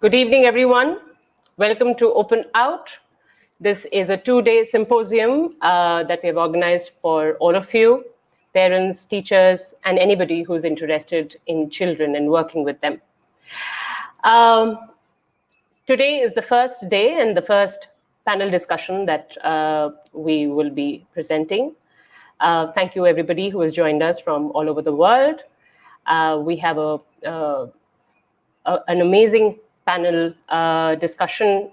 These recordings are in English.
Good evening, everyone. Welcome to Open Out. This is a two-day symposium that we have organized for all of you, parents, teachers, and anybody who's interested in children and working with them. Today is the first day and the first panel discussion that we will be presenting. Thank you, everybody who has joined us from all over the world. We have an amazing panel discussion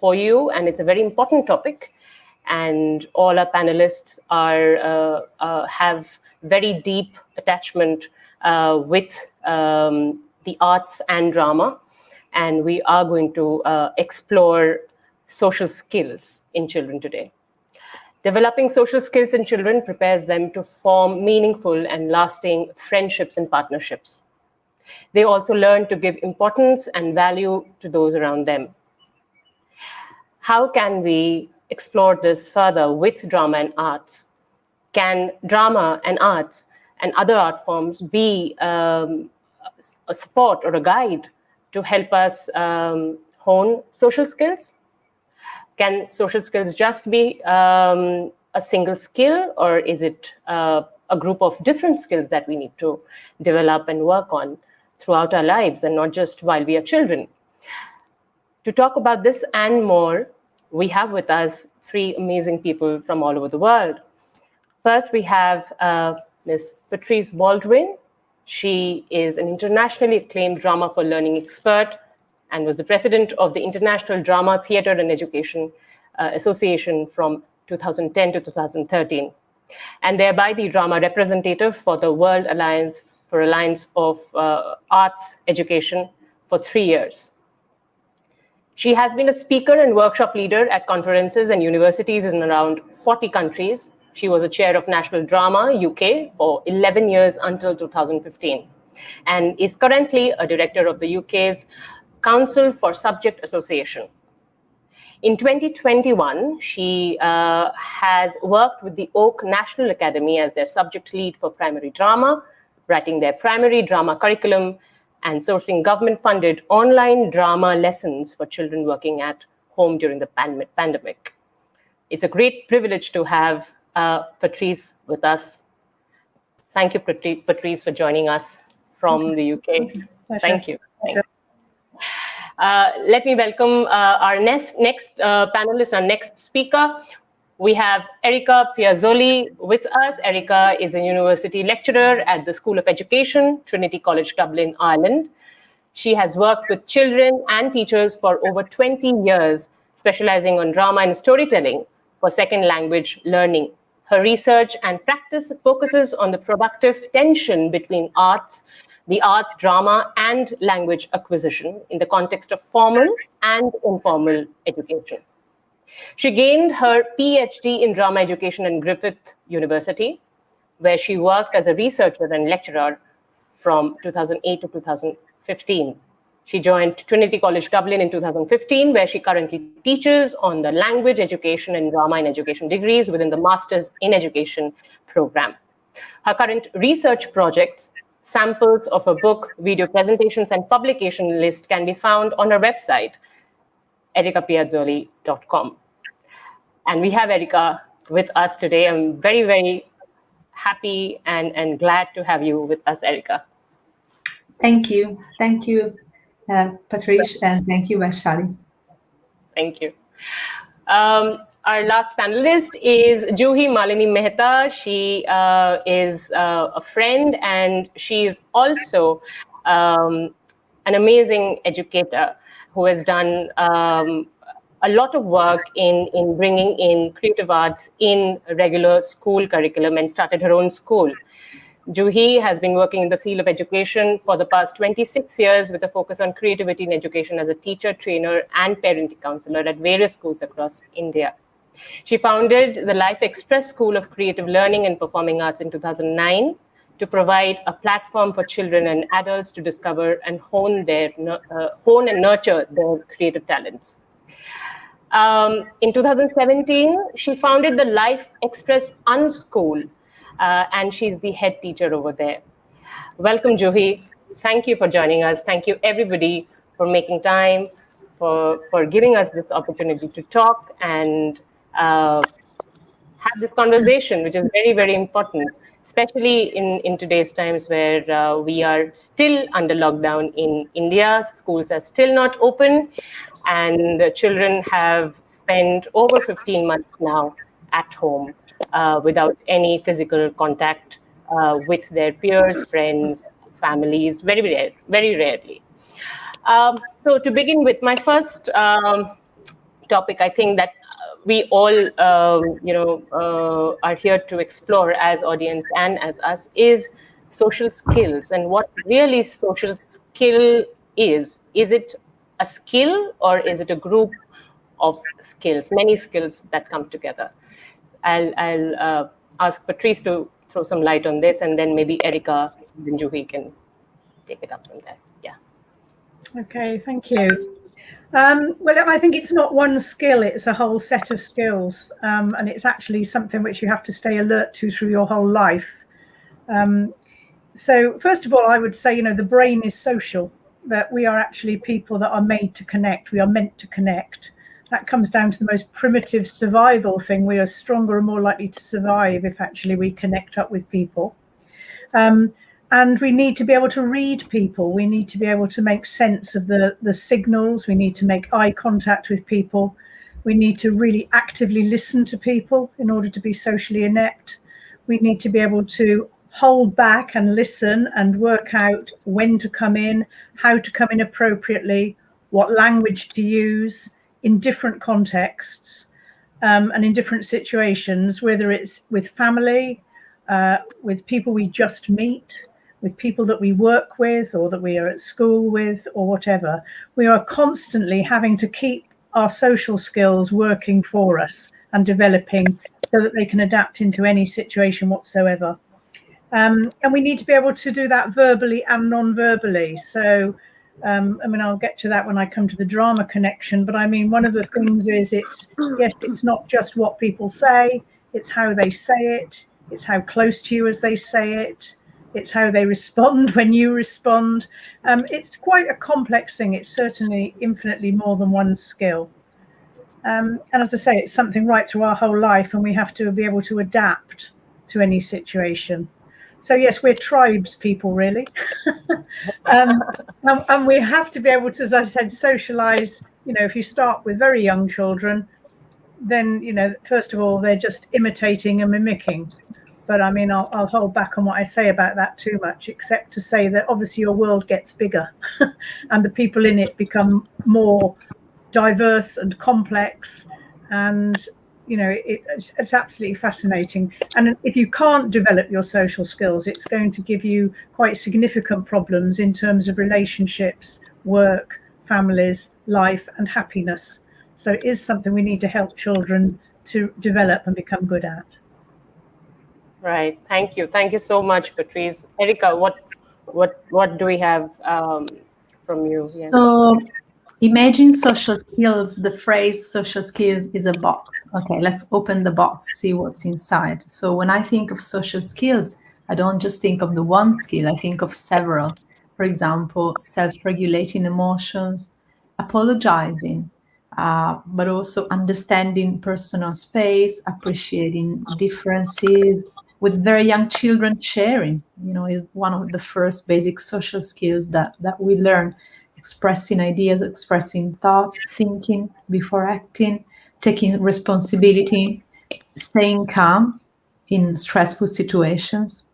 for you, and it's a very important topic. And all our panelists have very deep attachment with the arts and drama, and we are going to explore social skills in children today. Developing social skills in children prepares them to form meaningful and lasting friendships and partnerships. They also learn to give importance and value to those around them. How can we explore this further with drama and arts? Can drama and arts and other art forms be a support or a guide to help us hone social skills? Can social skills just be a single skill, or is it a group of different skills that we need to develop and work on throughout our lives and not just while we are children? To talk about this and more, we have with us three amazing people from all over the world. First, we have Ms. Patrice Baldwin. She is an internationally acclaimed drama for learning expert and was the president of the International Drama, Theatre and Education Association from 2010 to 2013, and thereby the drama representative for the World Alliance of Arts Education for 3 years. She has been a speaker and workshop leader at conferences and universities in around 40 countries. She was a chair of National Drama UK for 11 years until 2015, and is currently a director of the UK's Council for Subject Association. In 2021, she has worked with the Oak National Academy as their subject lead for primary drama, writing their primary drama curriculum, and sourcing government-funded online drama lessons for children working at home during the pandemic. It's a great privilege to have Patrice with us. Thank you, Patrice, for joining us from the UK. Thank you. Let me welcome our next panelist, our next speaker. We have Erika Piazzoli with us. Erika is a university lecturer at the School of Education, Trinity College, Dublin, Ireland. She has worked with children and teachers for over 20 years, specializing on drama and storytelling for second language learning. Her research and practice focuses on the productive tension between the arts, drama, and language acquisition in the context of formal and informal education. She gained her PhD in drama education in Griffith University, where she worked as a researcher and lecturer from 2008 to 2015. She joined Trinity College Dublin in 2015, where she currently teaches on the language education and drama and education degrees within the Masters in Education program. Her current research projects, samples of her book, video presentations, and publication list can be found on her website, erikapiazzoli.com. And we have Erika with us today. I'm very, very happy and glad to have you with us, Erika. Thank you. Thank you, Patrice, and thank you, Vaishali. Thank you. Our last panelist is Juhi Mehta. She is a friend, and she is also an amazing educator who has done a lot of work in bringing in creative arts in regular school curriculum and started her own school. Juhi has been working in the field of education for the past 26 years with a focus on creativity in education as a teacher, trainer, and parenting counselor at various schools across India. She founded the Life Express School of Creative Learning and Performing Arts in 2009 to provide a platform for children and adults to discover and hone and nurture their creative talents. In 2017, she founded the Life Express Unschool, and she's the head teacher over there. Welcome, Juhi. Thank you for joining us. Thank you, everybody, for making time, for giving us this opportunity to talk and have this conversation, which is very, very important, especially in today's times where we are still under lockdown in India. Schools are still not open, and children have spent over 15 months now at home without any physical contact with their peers, friends, families, very rarely. So to begin with, my first topic, I think that we all, are here to explore as audience and as us is social skills, and what really social skill is. Is it a skill, or is it a group of skills, many skills that come together? I'll ask Patrice to throw some light on this, and then maybe Erika and Juhi can take it up from there. Yeah. Okay, thank you. Well, I think it's not one skill, it's a whole set of skills. And it's actually something which you have to stay alert to through your whole life. So first of all, I would say, the brain is social, that we are actually people that are made to connect. We are meant to connect. That comes down to the most primitive survival thing. We are stronger and more likely to survive if actually we connect up with people. And we need to be able to read people. We need to be able to make sense of the signals. We need to make eye contact with people. We need to really actively listen to people in order to be socially inept. We need to be able to hold back and listen and work out when to come in, how to come in appropriately, what language to use in different contexts and in different situations, whether it's with family, with people we just meet, with people that we work with or that we are at school with or whatever. We are constantly having to keep our social skills working for us and developing so that they can adapt into any situation whatsoever. And we need to be able to do that verbally and non-verbally. So, I'll get to that when I come to the drama connection, but one of the things is it's not just what people say, it's how they say it, it's how close to you as they say it, it's how they respond when you respond. It's quite a complex thing. It's certainly infinitely more than one skill. And as I say, it's something right through our whole life, and we have to be able to adapt to any situation. So yes, we're tribes people, really. And we have to be able to, as I said, socialize. If you start with very young children, then, first of all, they're just imitating and mimicking. But I'll hold back on what I say about that too much, except to say that obviously your world gets bigger and the people in it become more diverse and complex. And, it's absolutely fascinating. And if you can't develop your social skills, it's going to give you quite significant problems in terms of relationships, work, families, life, and happiness. So it is something we need to help children to develop and become good at. Right. Thank you. Thank you so much, Patrice. Erika, what do we have from you? Yes. So imagine social skills. The phrase social skills is a box. Okay, let's open the box, see what's inside. So when I think of social skills, I don't just think of the one skill, I think of several. For example, self-regulating emotions, apologizing, but also understanding personal space, appreciating differences. With very young children, sharing, is one of the first basic social skills that we learn. Expressing ideas, expressing thoughts, thinking before acting, taking responsibility, staying calm in stressful situations.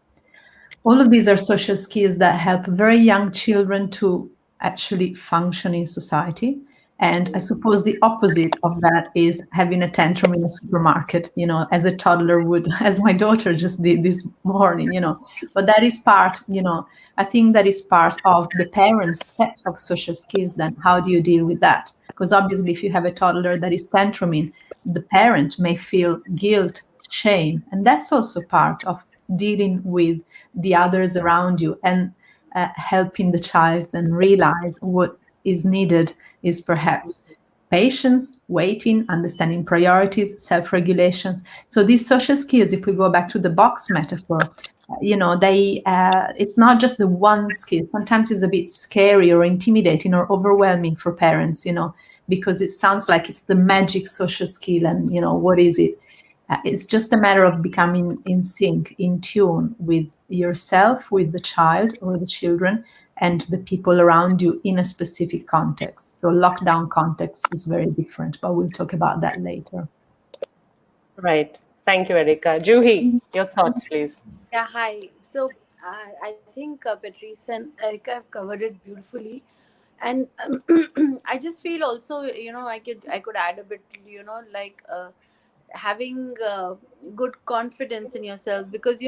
All of these are social skills that help very young children to actually function in society. And I suppose the opposite of that is having a tantrum in a supermarket, as a toddler would, as my daughter just did this morning, But that is part, I think that is part of the parents' set of social skills. Then how do you deal with that? Because obviously if you have a toddler that is tantruming, the parent may feel guilt, shame. And that's also part of dealing with the others around you and helping the child then realize what is needed is perhaps patience, waiting, understanding priorities, self-regulations. So these social skills, if we go back to the box metaphor, it's not just the one skill. Sometimes it's a bit scary or intimidating or overwhelming for parents, because it sounds like it's the magic social skill, and what is it? It's just a matter of becoming in sync, in tune with yourself, with the child or the children, and the people around you in a specific context. So lockdown context is very different, but we'll talk about that later. Right. Thank you, Erika. Juhi, your thoughts, please. Yeah, hi. So I think Patrice and Erika have covered it beautifully. And I just feel also, I could add a bit, like having good confidence in yourself, because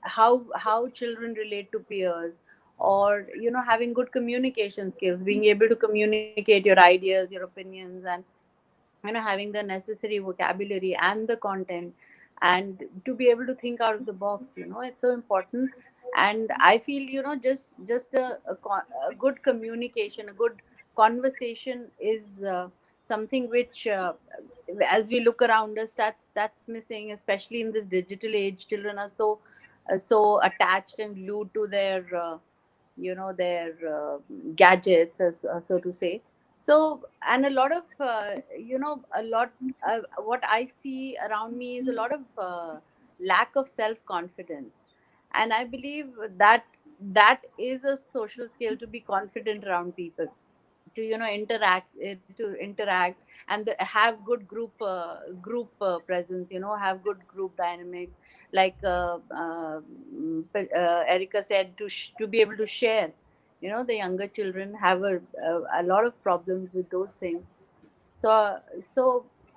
how children relate to peers, or having good communication skills, being able to communicate your ideas, your opinions, and having the necessary vocabulary and the content, and to be able to think out of the box, it's so important. And I feel just a good communication, a good conversation is something which as we look around us, that's missing, especially in this digital age. Children are so attached and glued to their their gadgets, as so to say. So, and a lot of what I see around me is a lot of lack of self-confidence, and I believe that is a social skill, to be confident around people, to interact and have good group presence, have good group dynamics, like Erika said, to be able to share. The younger children have a lot of problems with those things. So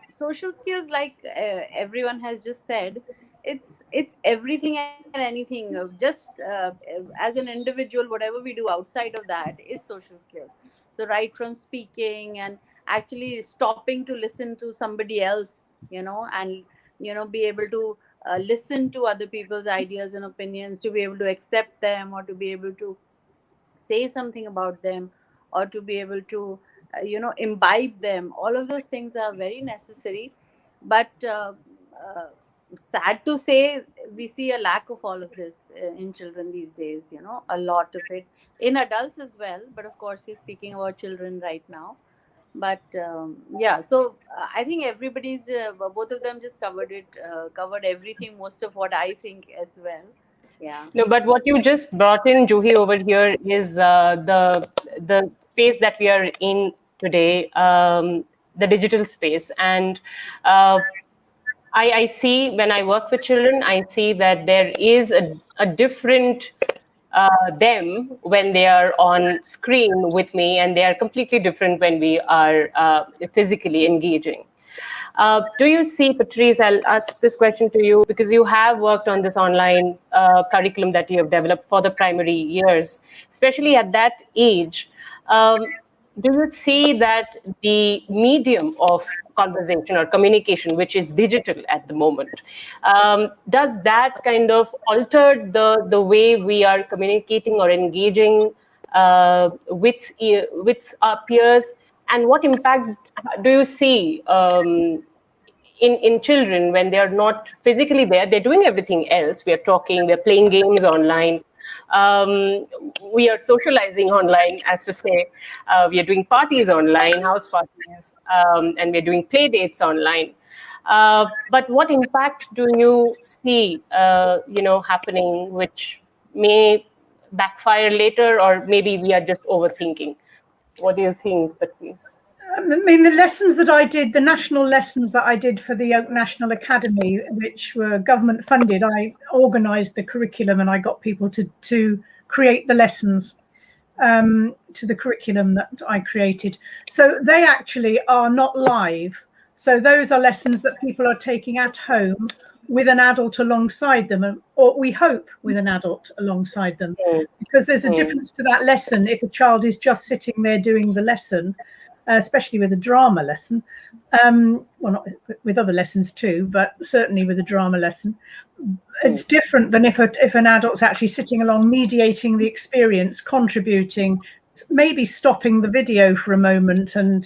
social skills, like everyone has just said, it's everything and anything. Just as an individual, whatever we do outside of that is social skills. So right from speaking and actually stopping to listen to somebody else, and be able to listen to other people's ideas and opinions, to be able to accept them, or to be able to say something about them, or to be able to imbibe them. All of those things are very necessary, but sad to say, we see a lack of all of this in children these days. A lot of it in adults as well, but of course we're speaking about children right now. But yeah, so I think everybody's both of them just covered everything, most of what I think as well. Yeah. No, but what you just brought in, Juhi, over here is the space that we are in today, the digital space. And I see, when I work with children, I see that there is a different them when they are on screen with me, and they are completely different when we are physically engaging. Do you see, Patrice, I'll ask this question to you, because you have worked on this online curriculum that you have developed for the primary years, especially at that age. Do you see that the medium of conversation or communication, which is digital at the moment, does that kind of alter the way we are communicating or engaging with our peers? And what impact do you see in children when they are not physically there? They're doing everything else. We are talking, we're playing games online. We are socializing online, as to say. We are doing parties online, house parties, and we're doing play dates online. But what impact do you see, happening, which may backfire later, or maybe we are just overthinking? What do you think, Patrice? I mean, the lessons that I did, the national lessons that I did for the Oak National Academy, which were government funded, I organised the curriculum and I got people to create the lessons to the curriculum that I created. So they actually are not live. So those are lessons that people are taking at home with an adult alongside them, or we hope with an adult alongside them, because there's a difference to that lesson if a child is just sitting there doing the lesson, especially with a drama lesson. Well, not with other lessons too, but certainly with a drama lesson. It's different than if an adult's actually sitting along, mediating the experience, contributing, maybe stopping the video for a moment, and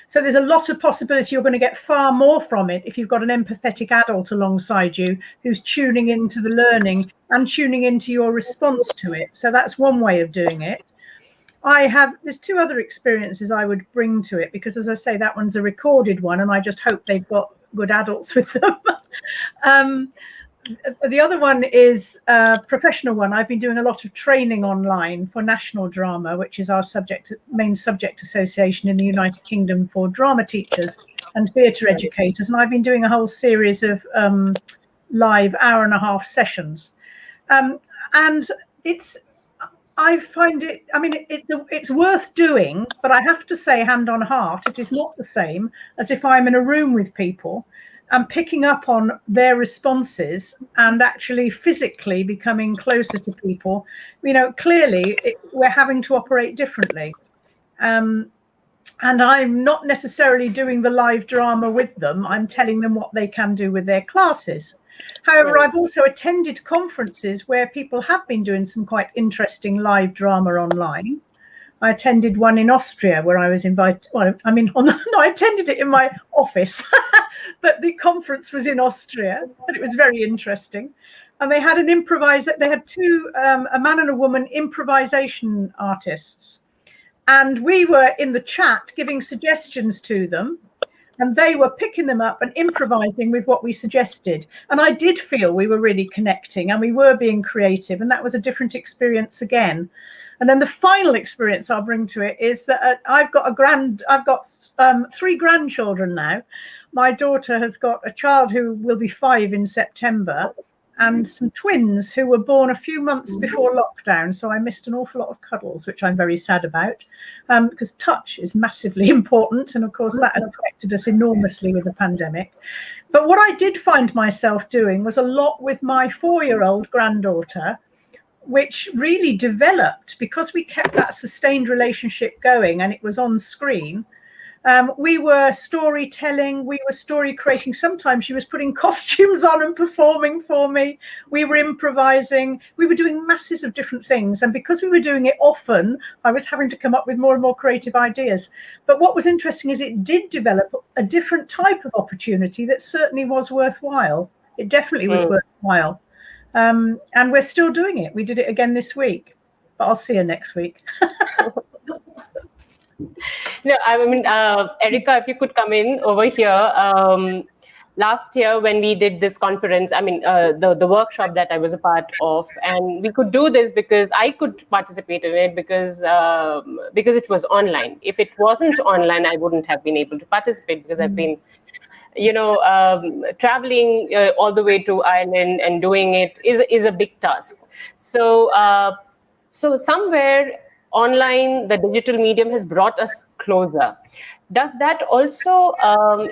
so there's a lot of possibility. You're going to get far more from it if you've got an empathetic adult alongside you who's tuning into the learning and tuning into your response to it. So that's one way of doing it. There's two other experiences I would bring to it, because as I say, that one's a recorded one and I just hope they've got good adults with them. The other one is a professional one. I've been doing a lot of training online for National Drama, which is our main subject association in the United Kingdom for drama teachers and theatre educators. And I've been doing a whole series of live 1.5-hour sessions. And I find it, I mean, it's worth doing, but I have to say, hand on heart, it is not the same as if I'm in a room with people and picking up on their responses and actually physically becoming closer to people. Clearly we're having to operate differently. And I'm not necessarily doing the live drama with them. I'm telling them what they can do with their classes. However, I've also attended conferences where people have been doing some quite interesting live drama online. I attended one in Austria where I was invited. Well, I attended it in my office, but the conference was in Austria, and it was very interesting. And they had they had two, a man and a woman improvisation artists. And we were in the chat giving suggestions to them, and they were picking them up and improvising with what we suggested. And I did feel we were really connecting and we were being creative, and that was a different experience again. And then the final experience I'll bring to it is that I've got 3 grandchildren now. My daughter has got a child who will be 5 in September, and some twins who were born a few months before lockdown. So I missed an awful lot of cuddles, which I'm very sad about, because touch is massively important. And of course, that has affected us enormously with the pandemic. But what I did find myself doing was a lot with my 4-year-old granddaughter, which really developed because we kept that sustained relationship going and it was on screen. We were storytelling, we were story creating. Sometimes she was putting costumes on and performing for me. We were improvising. We were doing masses of different things. And because we were doing it often, I was having to come up with more and more creative ideas. But what was interesting is it did develop a different type of opportunity that certainly was worthwhile. It definitely was worthwhile. And we're still doing it. We did it again this week, but I'll see you next week. No, I mean, Erika, if you could come in over here. Last year when we did this conference, I mean, the workshop that I was a part of, and we could do this because I could participate in it because it was online. If it wasn't online, I wouldn't have been able to participate because I've been traveling all the way to Ireland, and doing it is a big task. So somewhere online, the digital medium has brought us closer. Does that also,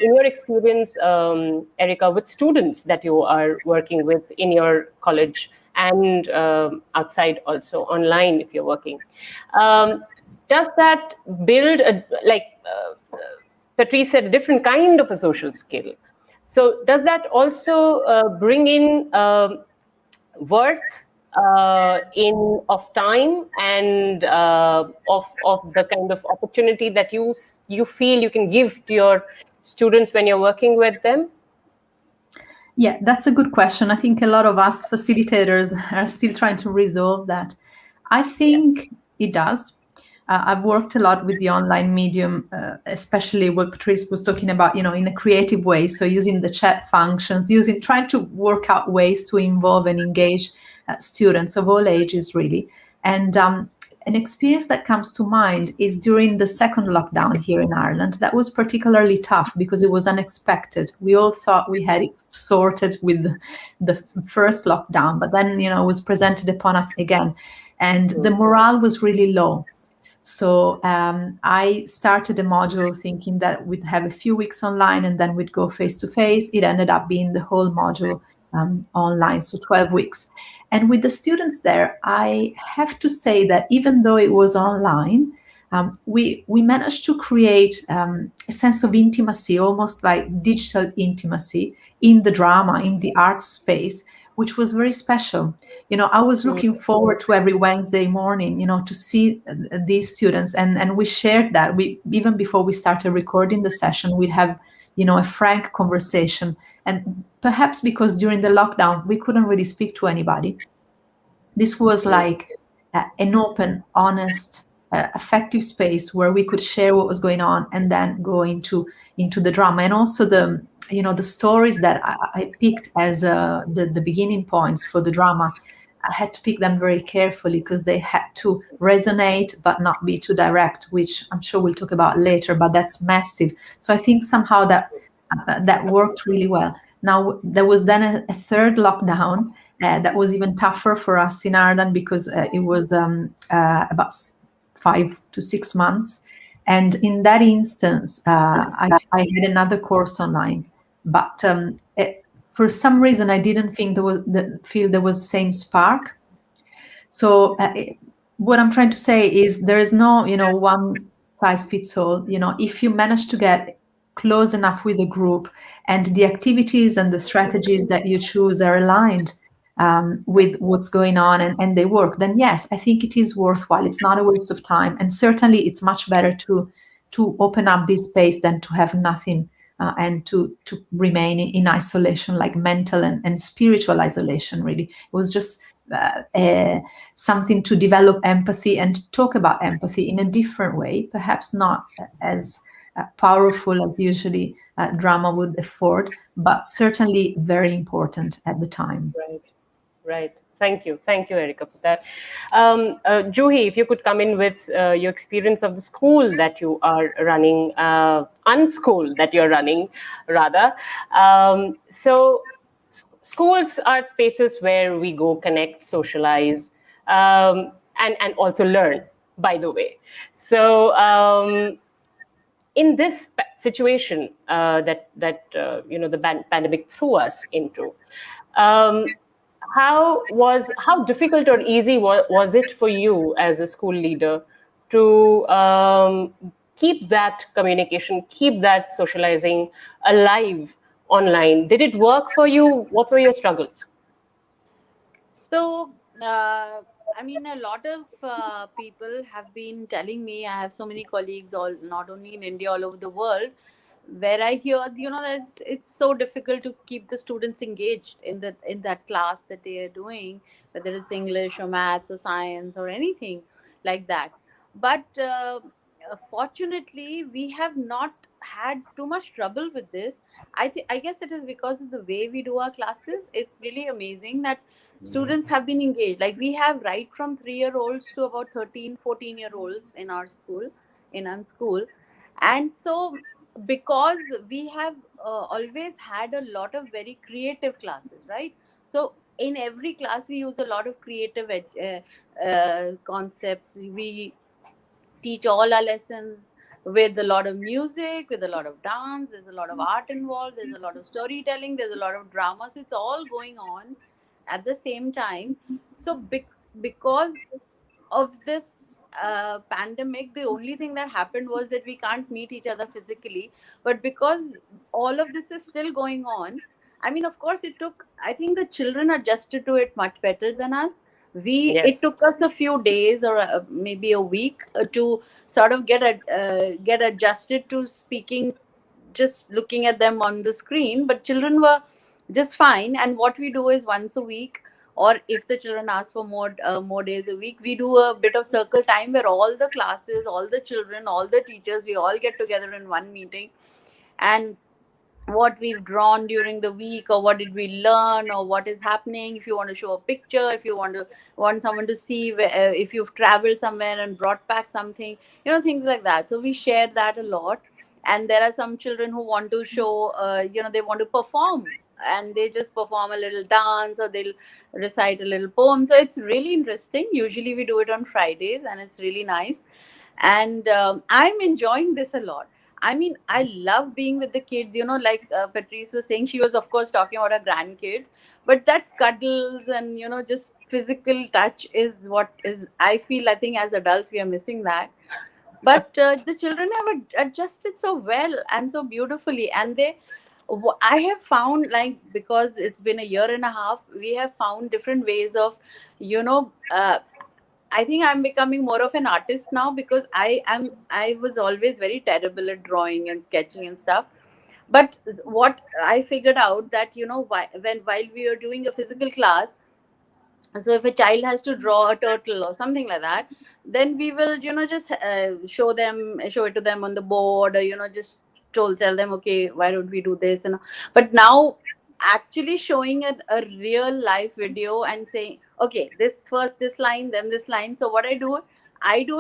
in your experience, Erika, with students that you are working with in your college and outside also online if you're working, does that build Patrice said, a different kind of a social skill? So does that also bring in worth of time and of the kind of opportunity that you feel you can give to your students when you're working with them? Yeah, that's a good question. I think a lot of us facilitators are still trying to resolve that. I think it does. I've worked a lot with the online medium, especially what Patrice was talking about, in a creative way. So using the chat functions, trying to work out ways to involve and engage students of all ages, really. And an experience that comes to mind is during the second lockdown here in Ireland. That was particularly tough because it was unexpected. We all thought we had it sorted with the first lockdown, but then, it was presented upon us again. And the morale was really low. So I started a module thinking that we'd have a few weeks online and then we'd go face-to-face. It ended up being the whole module online, so 12 weeks. And with the students there, I have to say that even though it was online, we managed to create a sense of intimacy, almost like digital intimacy in the drama, in the art space, which was very special. I was looking forward to every Wednesday morning, to see these students, and we shared that. We, even before we started recording the session, we'd have, a frank conversation. And perhaps because during the lockdown, we couldn't really speak to anybody. This was like an open, honest, effective space where we could share what was going on and then go into the drama. And also the stories that I picked as the beginning points for the drama. I had to pick them very carefully because they had to resonate but not be too direct, which I'm sure we'll talk about later, but that's massive. So I think somehow that worked really well. Now, there was then a third lockdown that was even tougher for us in Ireland because it was about 5 to 6 months. And in that instance, I had another course online, but for some reason, I didn't think there was the same spark. So what I'm trying to say is there is no, one size fits all. If you manage to get close enough with the group and the activities and the strategies that you choose are aligned with what's going on and they work, then yes, I think it is worthwhile. It's not a waste of time. And certainly it's much better to open up this space than to have nothing and to remain in isolation, like mental and spiritual isolation, really. It was just something to develop empathy and talk about empathy in a different way, perhaps not as powerful as usually drama would afford, but certainly very important at the time. Right. Thank you, Erika, for that. Juhi, if you could come in with your experience of the school that you are running, unschool that you're running, rather. So schools are spaces where we go connect, socialize, and also learn, by the way. So in this situation that the pandemic threw us into, how difficult or easy was it for you as a school leader to keep that communication, keep that socializing alive online? Did it work for you? What were your struggles? So, I mean, a lot of people have been telling me, I have so many colleagues, all not only in India, all over the world, where I hear, that it's so difficult to keep the students engaged in that class that they are doing, whether it's English or maths or science or anything like that. But fortunately, we have not had too much trouble with this. I guess it is because of the way we do our classes. It's really amazing that students have been engaged. Like, we have right from 3-year-olds to about 13-14-year-olds in our school, and so because we have always had a lot of very creative classes, right? So in every class we use a lot of creative concepts. We teach all our lessons with a lot of music, with a lot of dance. There's a lot of art involved, there's a lot of storytelling, there's a lot of drama. So it's all going on at the same time. So because of this pandemic, the only thing that happened was that we can't meet each other physically. But because all of this is still going on, I mean, of course, I think the children adjusted to it much better than us. Yes. It took us a few days or maybe a week to sort of get adjusted to speaking, just looking at them on the screen. But children were just fine. And what we do is once a week, or if the children ask for more days a week, we do a bit of circle time where all the classes, all the children, all the teachers, we all get together in one meeting, and what we've drawn during the week, or what did we learn, or what is happening. If you want to show a picture, if you want someone to see if you've traveled somewhere and brought back something, things like that. So we share that a lot. And there are some children who want to show, they want to perform, and they just perform a little dance, or they'll recite a little poem. So it's really interesting. Usually we do it on Fridays, and it's really nice. And I'm enjoying this a lot. I mean, I love being with the kids, like Patrice was saying. She was, of course, talking about her grandkids, but that cuddles and, just physical touch is what is, I think as adults, we are missing that. But the children have adjusted so well and so beautifully. And I have found, like, because it's been a year and a half, we have found different ways of, I think I'm becoming more of an artist now, because I was always very terrible at drawing and sketching and stuff. But what I figured out, that while we are doing a physical class, so if a child has to draw a turtle or something like that, then we will just show it to them on the board, or just tell them, okay, why don't we do this. But now, actually showing a real life video and saying, okay, this first, this line, then this line. So what I do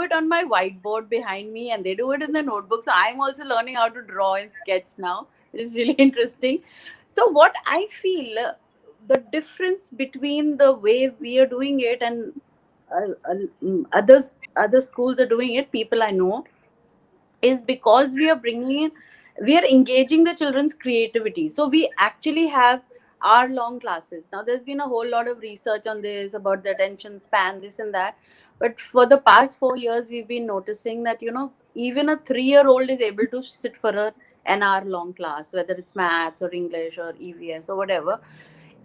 it on my whiteboard behind me, and they do it in the notebook. So I'm also learning how to draw and sketch now. It is really interesting. So what I feel, the difference between the way we are doing it and other schools are doing it, people I know, is because we are engaging the children's creativity. So we actually have hour-long classes. Now, there's been a whole lot of research on this, about the attention span, this and that. But for the past 4 years, we've been noticing that, even a 3-year-old is able to sit for an hour-long class, whether it's maths or English or EVS or whatever.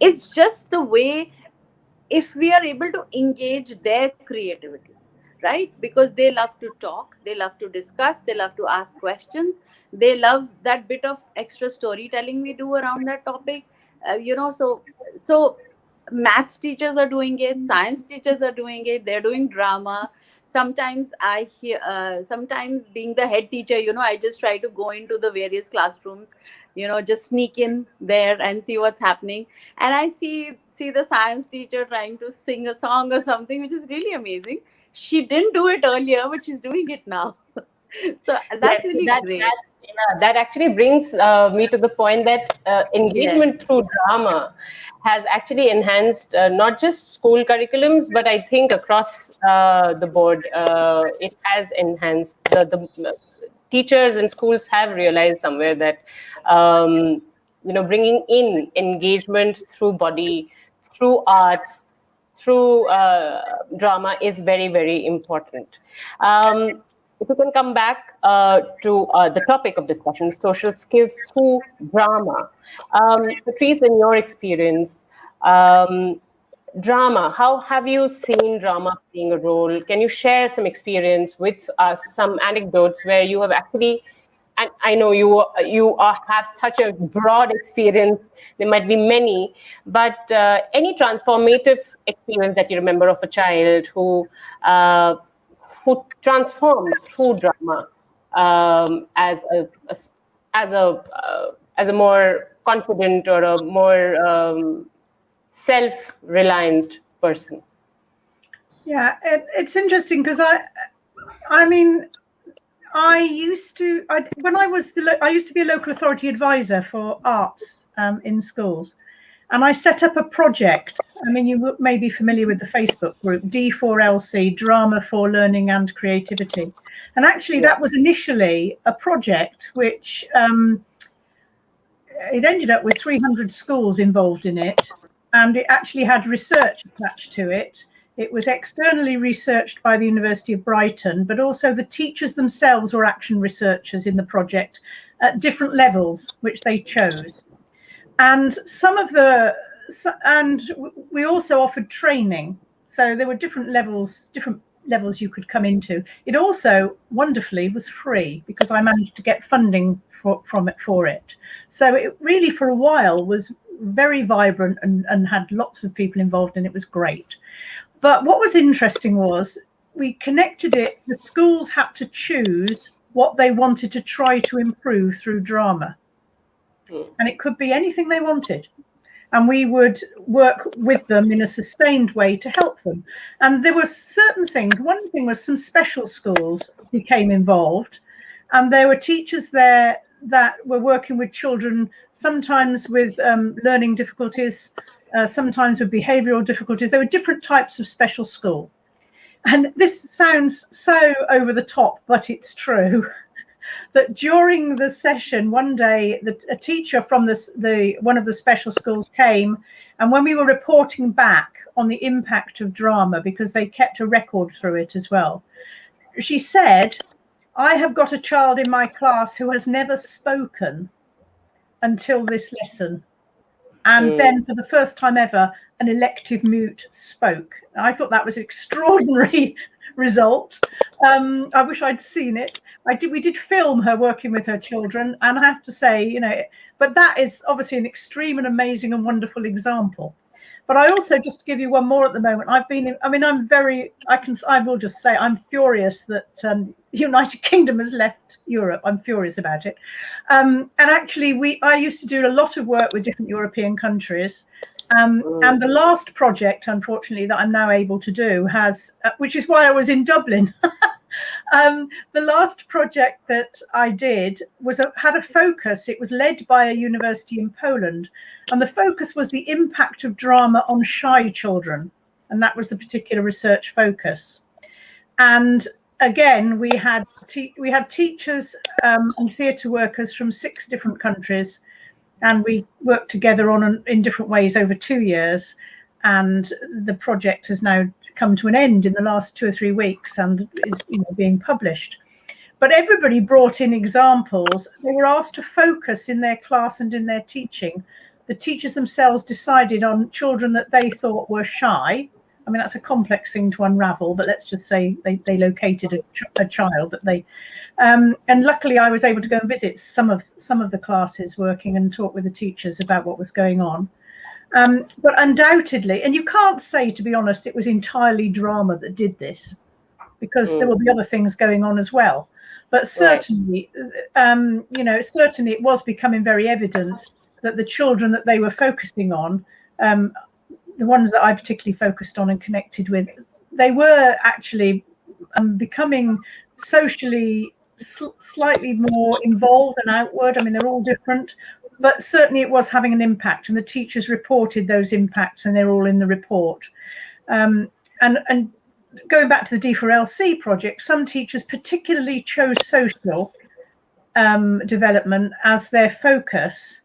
It's just the way, if we are able to engage their creativity, right? Because they love to talk, they love to discuss, they love to ask questions, they love that bit of extra storytelling we do around that topic. So maths teachers are doing it, science teachers are doing it, they're doing drama. Sometimes I hear, sometimes being the head teacher, I just try to go into the various classrooms, just sneak in there and see what's happening. And I see the science teacher trying to sing a song or something, which is really amazing. She didn't do it earlier, but she's doing it now. So that's really great. That actually brings me to the point that engagement through drama has actually enhanced not just school curriculums, but I think across the board, it has enhanced. The teachers and schools have realized somewhere that bringing in engagement through body, through arts, through drama is very, very important. If we can come back to the topic of discussion, social skills through drama. Patrice, in your experience, drama, how have you seen drama playing a role? Can you share some experience with us, some anecdotes where you have actually, and I know you have such a broad experience, there might be many, but any transformative experience that you remember of a child who transformed through drama as a more confident or a more self-reliant person? Yeah, it's interesting because I used to be a local authority advisor for arts in schools, and I set up a project. You may be familiar with the Facebook group D4LC, Drama for Learning and Creativity. And actually that was initially a project which it ended up with 300 schools involved in it, and it actually had research attached to it. It was externally researched by the University of Brighton, but also the teachers themselves were action researchers in the project at different levels, which they chose. And we also offered training. So there were different levels you could come into. It also wonderfully was free because I managed to get funding for it. So it really for a while was very vibrant and had lots of people involved, and it was great. But what was interesting was we connected it, the schools had to choose what they wanted to try to improve through drama. And it could be anything they wanted. And we would work with them in a sustained way to help them. And there were certain things. One thing was some special schools became involved. And there were teachers there that were working with children, sometimes with learning difficulties, sometimes with behavioural difficulties. There were different types of special school. And this sounds so over the top, but it's true. That during the session one day, a teacher from one of the special schools came, and when we were reporting back on the impact of drama, because they kept a record through it as well, she said, "I have got a child in my class who has never spoken, until this lesson. And then for the first time ever, an elective mute spoke. I thought that was an extraordinary result. I wish I'd seen it. We did film her working with her children, and I have to say, you know, but that is obviously an extreme and amazing and wonderful example. But I also, just to give you one more at the moment, I will just say I'm furious that the United Kingdom has left Europe. I'm furious about it. And actually, I used to do a lot of work with different European countries. And the last project, unfortunately, that I'm now able to do has, which is why I was in Dublin. The last project that I did had a focus. It was led by a university in Poland, and the focus was the impact of drama on shy children, and that was the particular research focus. And again, we had teachers and theatre workers from 6 different countries, and we worked together in different ways over 2 years. And the project has now come to an end in the last 2 or 3 weeks and is being published. But everybody brought in examples. They were asked to focus in their class and in their teaching. The teachers themselves decided on children that they thought were shy. I mean, that's a complex thing to unravel, but let's just say they located a child that they, and luckily I was able to go and visit some of the classes working and talk with the teachers about what was going on. But undoubtedly, and you can't say, to be honest, it was entirely drama that did this, because there will be other things going on as well. But certainly, certainly it was becoming very evident that the children that they were focusing on, the ones that I particularly focused on and connected with, they were actually becoming socially slightly more involved and outward. I mean, they're all different, but certainly it was having an impact, and the teachers reported those impacts, and they're all in the report. And going back to the D4LC project, some teachers particularly chose social development as their focus.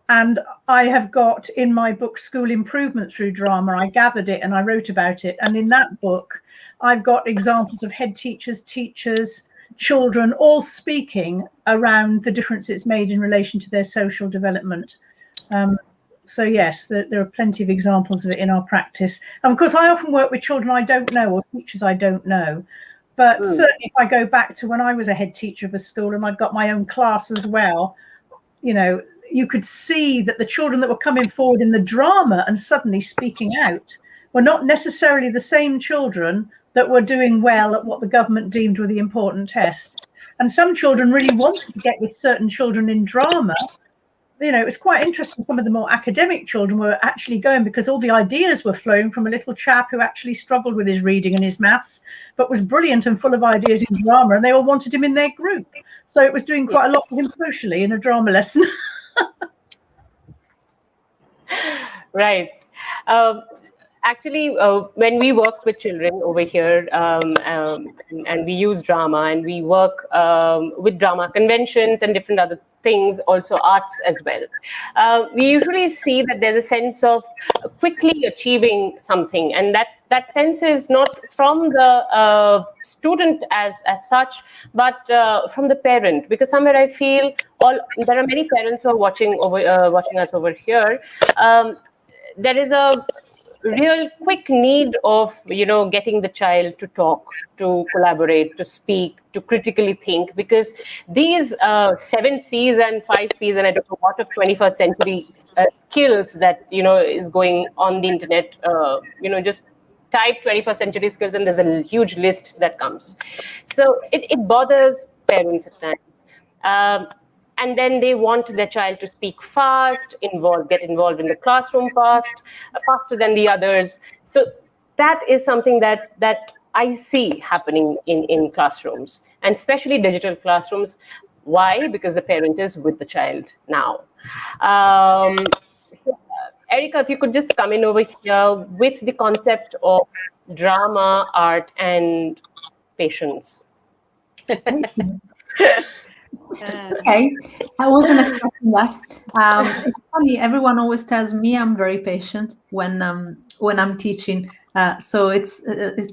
And I have got in my book, School Improvement Through Drama, I gathered it and I wrote about it. And in that book, I've got examples of head teachers, teachers, children, all speaking around the difference it's made in relation to their social development. So yes, there are plenty of examples of it in our practice. And of course, I often work with children I don't know or teachers I don't know. But certainly if I go back to when I was a head teacher of a school and I'd got my own class as well, you know, you could see that the children that were coming forward in the drama and suddenly speaking out were not necessarily the same children that were doing well at what the government deemed were the important tests. And some children really wanted to get with certain children in drama. You know, it was quite interesting. Some of the more academic children were actually going because all the ideas were flowing from a little chap who actually struggled with his reading and his maths, but was brilliant and full of ideas in drama, and they all wanted him in their group. So it was doing quite a lot for him socially in a drama lesson. Right. Actually, when we work with children over here and we use drama and we work with drama conventions and different other things, also arts as well, we usually see that there's a sense of quickly achieving something, and that sense is not from the student as such, but from the parent, because somewhere I feel there are many parents who are watching us over here. There is a real quick need of, getting the child to talk, to collaborate, to speak, to critically think, because these 7 C's and 5 P's and I don't know what of 21st century skills that, is going on the internet, just type 21st century skills and there's a huge list that comes. So it bothers parents at times. And then they want their child to speak fast, get involved in the classroom faster than the others. So that is something that I see happening in classrooms, and especially digital classrooms. Why? Because the parent is with the child now. Erika, if you could just come in over here with the concept of drama, art, and patience. Okay, I wasn't expecting that. It's funny. Everyone always tells me I'm very patient when I'm teaching. So it's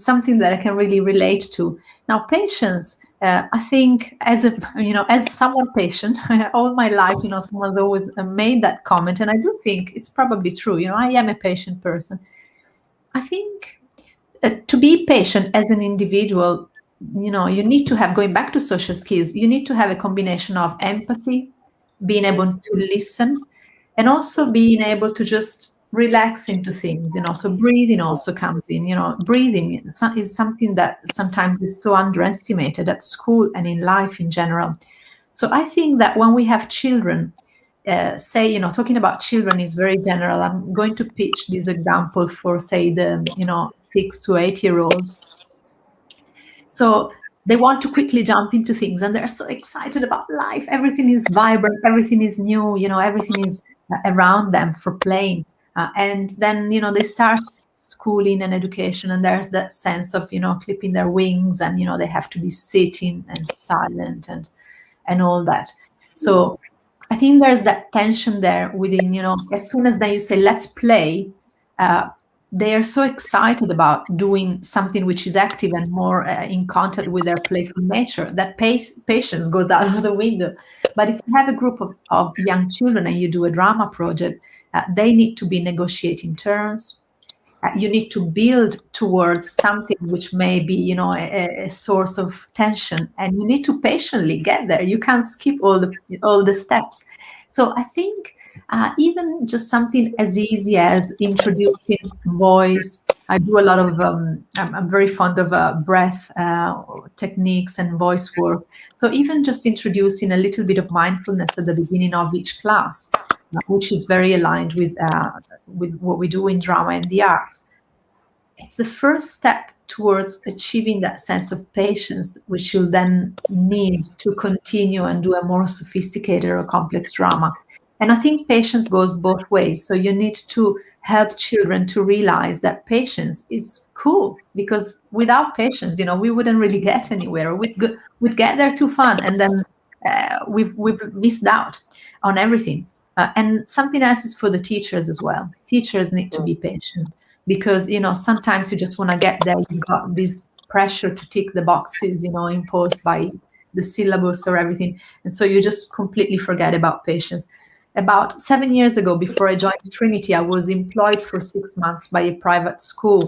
something that I can really relate to. Now, patience I think as someone patient, all my life, someone's always made that comment, and I do think it's probably true. I am a patient person. I think to be patient as an individual, you need to have, going back to social skills, you need to have a combination of empathy, being able to listen, and also being able to just relax into things. So breathing also comes in. Breathing is something that sometimes is so underestimated at school and in life in general. So I think that when we have children, talking about children is very general. I'm going to pitch this example for, say, the 6 to 8 year olds. So they want to quickly jump into things, and they're so excited about life. Everything is vibrant, everything is new, everything is around them for playing. And then, they start schooling and education, and there's that sense of, clipping their wings, and, they have to be sitting and silent and all that. So I think there's that tension there within, as soon as then you say, let's play, they are so excited about doing something which is active and more in contact with their playful nature that patience goes out of the window. But if you have a group of young children and you do a drama project, they need to be negotiating terms. You need to build towards something which may be, a source of tension, and you need to patiently get there. You can't skip all the steps. So I think even just something as easy as introducing voice. I do a lot of, I'm very fond of breath techniques and voice work. So even just introducing a little bit of mindfulness at the beginning of each class, which is very aligned with what we do in drama and the arts. It's the first step towards achieving that sense of patience, which you'll then need to continue and do a more sophisticated or complex drama. And I think patience goes both ways. So you need to help children to realize that patience is cool, because without patience, we wouldn't really get anywhere. We'd get there too fun, and then we've missed out on everything. And something else is for the teachers as well. Teachers need to be patient, because sometimes you just want to get there. You've got this pressure to tick the boxes, imposed by the syllabus or everything, and so you just completely forget about patience. About 7 years ago, before I joined Trinity, I was employed for 6 months by a private school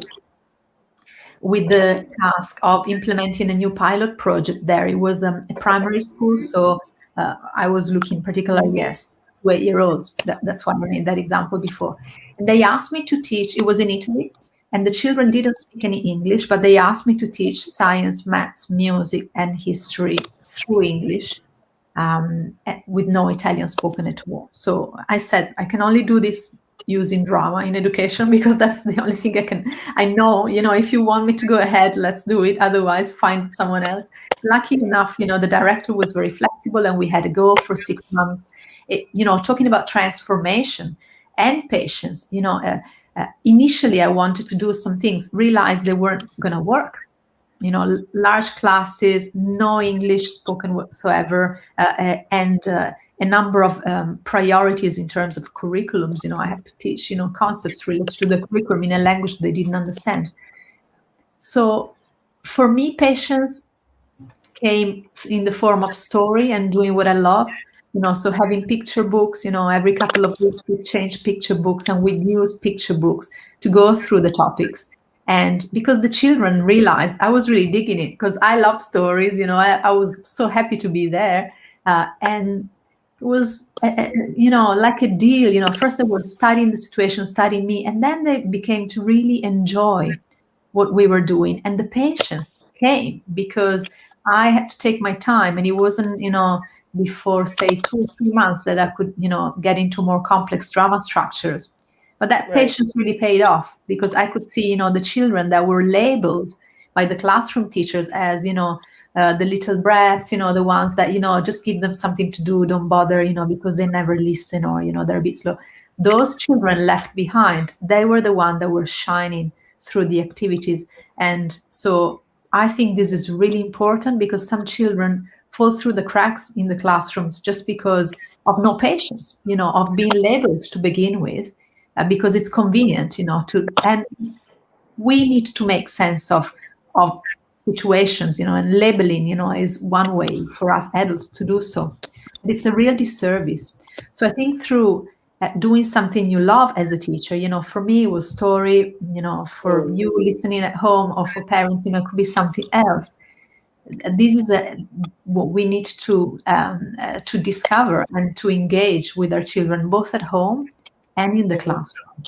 with the task of implementing a new pilot project there. It was a primary school, so I was looking particularly at 8-year-olds. That's why I made that example before. And they asked me to teach. It was in Italy, and the children didn't speak any English, but they asked me to teach science, maths, music, and history through English. With no Italian spoken at all. So I said, I can only do this using drama in education, because that's the only thing I know, if you want me to go ahead, let's do it. Otherwise, find someone else. Lucky enough, the director was very flexible, and we had to go for 6 months, talking about transformation and patience. Initially I wanted to do some things, realized they weren't going to work. Large classes, no English spoken whatsoever, and a number of priorities in terms of curriculums. I have to teach, concepts related to the curriculum in a language they didn't understand. So for me, patience came in the form of story and doing what I love. So having picture books, every couple of weeks we change picture books, and we use picture books to go through the topics. And because the children realized I was really digging it, because I love stories, I was so happy to be there. And it was, like a deal. First they were studying the situation, studying me, and then they became to really enjoy what we were doing. And the patience came because I had to take my time, and it wasn't, before, say, 2 or 3 months that I could, get into more complex drama structures. But that patience really paid off, because I could see, the children that were labeled by the classroom teachers as, the little brats, the ones that, just give them something to do, don't bother, because they never listen, or, they're a bit slow. Those children left behind, they were the ones that were shining through the activities. And so I think this is really important, because some children fall through the cracks in the classrooms just because of no patience, of being labeled to begin with. Because it's convenient, and we need to make sense of situations, and labeling, is one way for us adults to do so. But it's a real disservice. So I think through doing something you love as a teacher, for me it was story, for you listening at home, or for parents, it could be something else. This is what we need to discover and to engage with our children, both at home and in the classroom.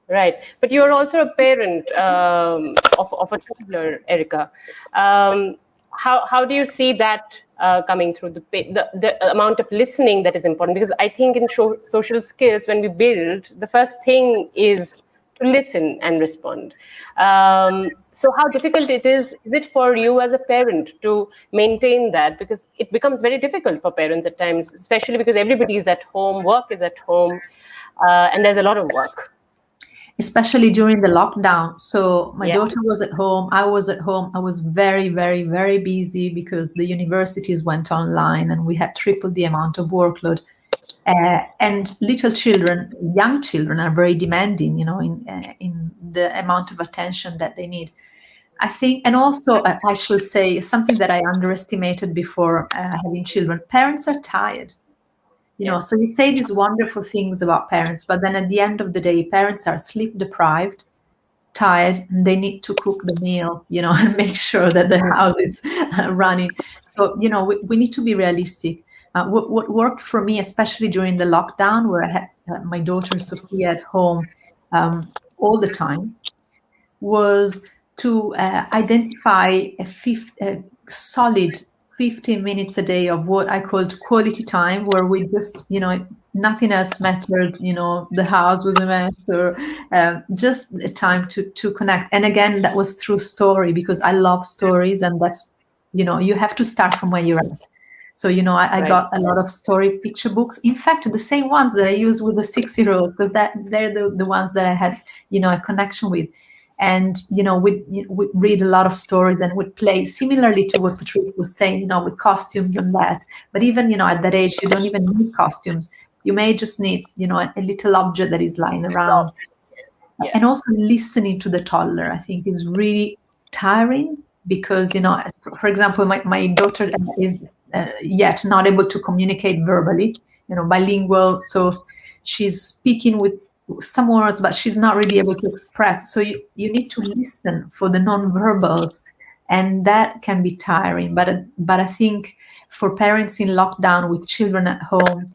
Right, but you're also a parent of a toddler, Erika. How do you see that coming through the amount of listening that is important? Because I think in social skills, when we build, the first thing is to listen and respond. So how difficult it is it for you as a parent to maintain that? Because it becomes very difficult for parents at times, especially because everybody is at home, work is at home, and there's a lot of work. Especially during the lockdown. So my daughter was at home, I was at home. I was very, very, very busy because the universities went online and we had tripled the amount of workload. And little children, young children, are very demanding, in the amount of attention that they need. I think, and also I should say something that I underestimated before having children. Parents are tired. So you say these wonderful things about parents, but then at the end of the day, parents are sleep deprived, tired, and they need to cook the meal, and make sure that the house is running. So, we need to be realistic. What worked for me, especially during the lockdown, where I had my daughter Sophia at home all the time, was to identify a solid 15 minutes a day of what I called quality time, where we just, nothing else mattered, the house was a mess, or just a time to connect. And again, that was through story, because I love stories, and that's, you have to start from where you're at. So, I got a lot of story picture books. In fact, the same ones that I used with the 6-year-olds, because they're the ones that I had, a connection with. And, we'd read a lot of stories and would play similarly to what Patrice was saying, with costumes and that. But even, at that age, you don't even need costumes. You may just need, a little object that is lying around. Yeah. And also listening to the toddler, I think, is really tiring because, for example, my daughter is yet not able to communicate verbally, bilingual. So she's speaking with some words, but she's not really able to express. So you need to listen for the non-verbals, and that can be tiring. But I think for parents in lockdown with children at home,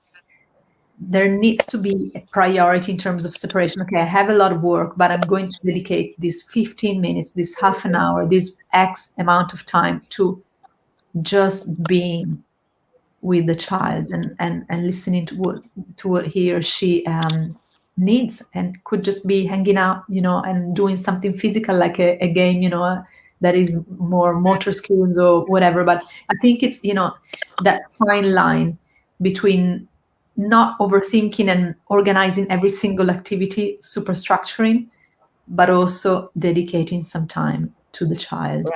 there needs to be a priority in terms of separation. Okay, I have a lot of work, but I'm going to dedicate this 15 minutes, this half an hour, this X amount of time to just being with the child and listening to what he or she needs, and could just be hanging out, and doing something physical like a game, that is more motor skills or whatever. But I think it's, that fine line between not overthinking and organizing every single activity, super structuring, but also dedicating some time to the child.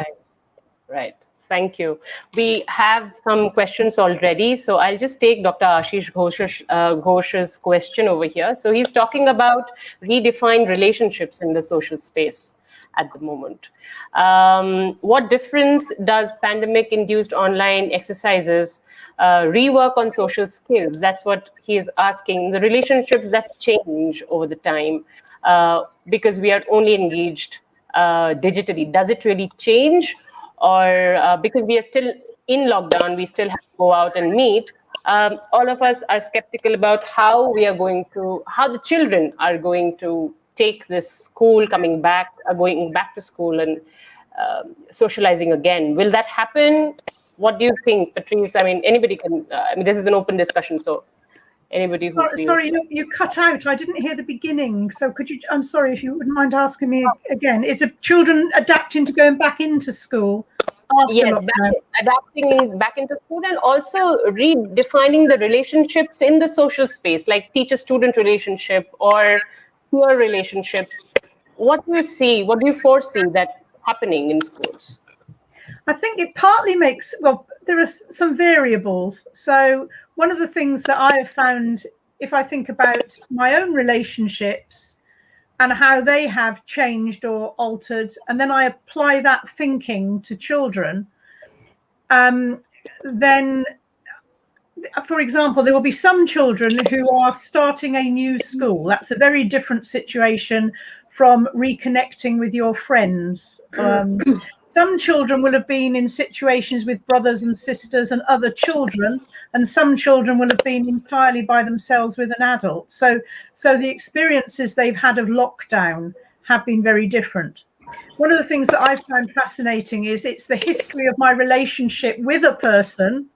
Right. Thank you. We have some questions already. So I'll just take Dr. Ashish Ghosh's question over here. So he's talking about redefined relationships in the social space at the moment. What difference does pandemic-induced online exercises rework on social skills? That's what he is asking. The relationships that change over the time because we are only engaged digitally. Does it really change? Or because we are still in lockdown, we still have to go out and meet. All of us are skeptical about how the children are going to take this school going back to school and socializing again. Will that happen? What do you think, Patrice? I mean, anybody can. This is an open discussion, so anybody who feels. Sorry, you cut out. I didn't hear the beginning. So could you? I'm sorry if you wouldn't mind asking me again. Is it children adapting to going back into school? Yes, adapting back into school, and also redefining the relationships in the social space, like teacher-student relationship or peer relationships. What do you see? What do you foresee that happening in schools? I think it partly there are some variables. So one of the things that I have found, if I think about my own relationships and how they have changed or altered, and then I apply that thinking to children, then, for example, there will be some children who are starting a new school. That's a very different situation from reconnecting with your friends. Some children will have been in situations with brothers and sisters and other children, and some children will have been entirely by themselves with an adult. So the experiences they've had of lockdown have been very different. One of the things that I've found fascinating is it's the history of my relationship with a person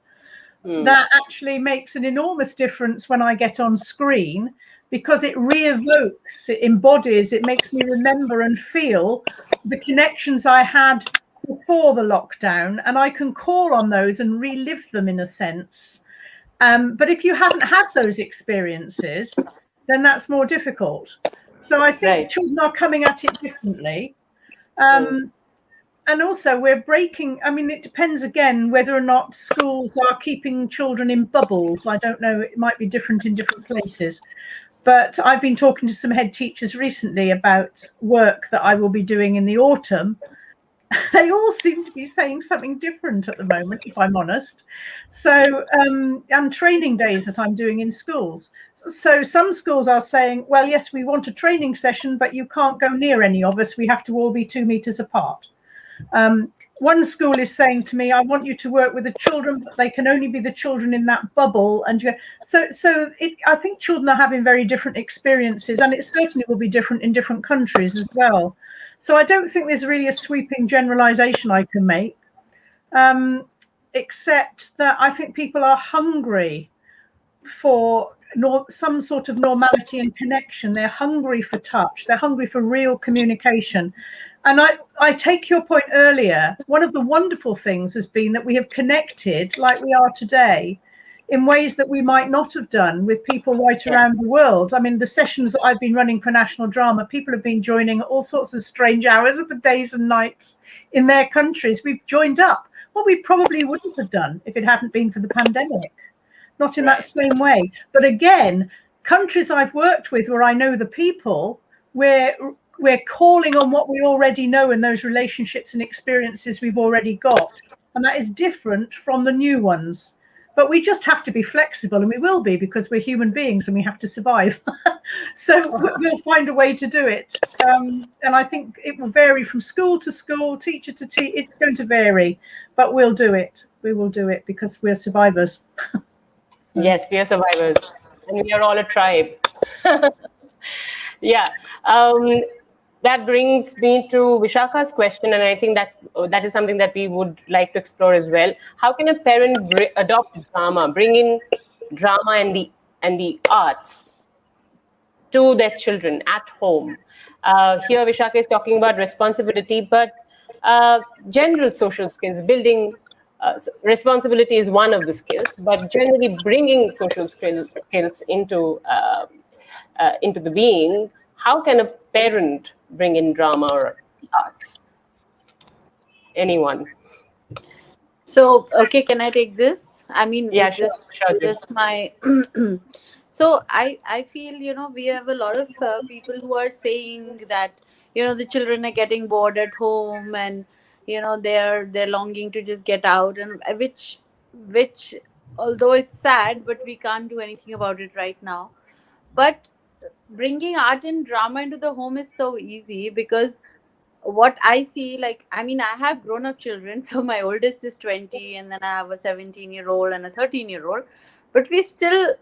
that actually makes an enormous difference when I get on screen, because it re-evokes, it embodies, it makes me remember and feel the connections I had before the lockdown, and I can call on those and relive them in a sense. But if you haven't had those experiences, then that's more difficult. So I think children are coming at it differently. And also we're breaking, I mean, it depends again whether or not schools are keeping children in bubbles. I don't know, it might be different in different places. But I've been talking to some head teachers recently about work that I will be doing in the autumn. They all seem to be saying something different at the moment, if I'm honest. So, and training days that I'm doing in schools. So some schools are saying, well, yes, we want a training session, but you can't go near any of us. We have to all be 2 meters apart. One school is saying to me, I want you to work with the children, but they can only be the children in that bubble. And I think children are having very different experiences, and it certainly will be different in different countries as well. So I don't think there's really a sweeping generalization I can make, except that I think people are hungry for some sort of normality and connection. They're hungry for touch. They're hungry for real communication. And I take your point earlier. One of the wonderful things has been that we have connected like we are today in ways that we might not have done with people right around the world. I mean, the sessions that I've been running for National Drama, people have been joining at all sorts of strange hours of the days and nights in their countries. We've joined up. What we probably wouldn't have done if it hadn't been for the pandemic. Not in that same way. But again, countries I've worked with where I know the people, we're calling on what we already know in those relationships and experiences we've already got. And that is different from the new ones. But we just have to be flexible, and we will be, because we're human beings and we have to survive. So we'll find a way to do it. And I think it will vary from school to school, teacher to teacher. It's going to vary, but we'll do it. We will do it because we're survivors. Yes, we are survivors, and we are all a tribe. Yeah. That brings me to Vishakha's question, and I think that is something that we would like to explore as well. How can a parent adopt drama, bring in drama and the arts to their children at home? Here, Vishakha is talking about responsibility, but general social skills, building responsibility is one of the skills, but generally bringing social skills into the being. How can a parent bring in drama or arts? Anyone? So, okay, can I take this? I mean, yeah, sure. Just my. So I feel, we have a lot of people who are saying that, the children are getting bored at home, and, they're longing to just get out, and which, although it's sad, but we can't do anything about it right now. But bringing art and drama into the home is so easy, because what I see, I have grown up children. So my oldest is 20, and then I have a 17-year-old and a 13-year-old. But we still,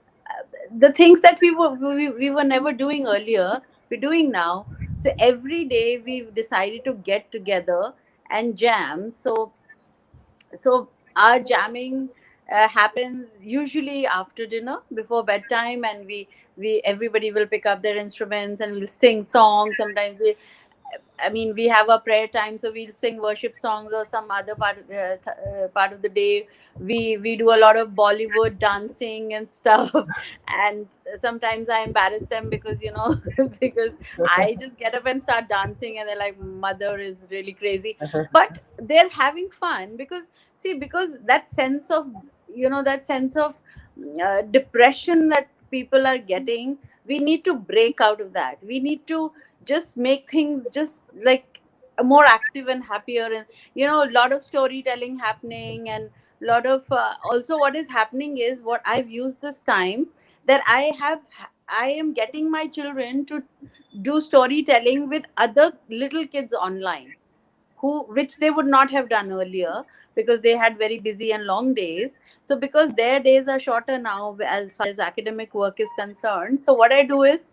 the things that we were never doing earlier, we're doing now. So every day we've decided to get together and jam. So our jamming happens usually after dinner, before bedtime, and everybody will pick up their instruments and we'll sing songs. Sometimes we have a prayer time, so we'll sing worship songs, or some other part of the day we do a lot of Bollywood dancing and stuff. And sometimes I embarrass them, because because I just get up and start dancing, and they're like, mother is really crazy. But they're having fun, because that sense of depression that people are getting, we need to break out of that. We need to just make things just like more active and happier, and a lot of storytelling happening, and a lot of also what is happening is what I've used this time, that I am getting my children to do storytelling with other little kids online, which they would not have done earlier because they had very busy and long days. So because their days are shorter now as far as academic work is concerned, so what I do is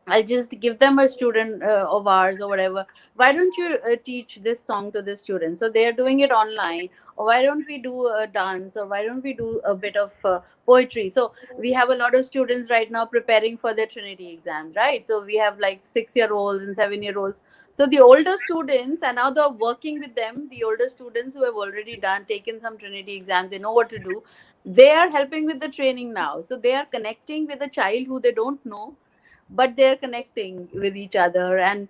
I'll just give them a student of ours or whatever. Why don't you teach this song to the students? So they are doing it online. Or why don't we do a dance? Or why don't we do a bit of poetry? So we have a lot of students right now preparing for their Trinity exams, right? So we have like 6-year-olds and 7-year-olds. So the older students, and now they're working with them, the older students who have already taken some Trinity exams, they know what to do. They are helping with the training now. So they are connecting with a child who they don't know, but they're connecting with each other, and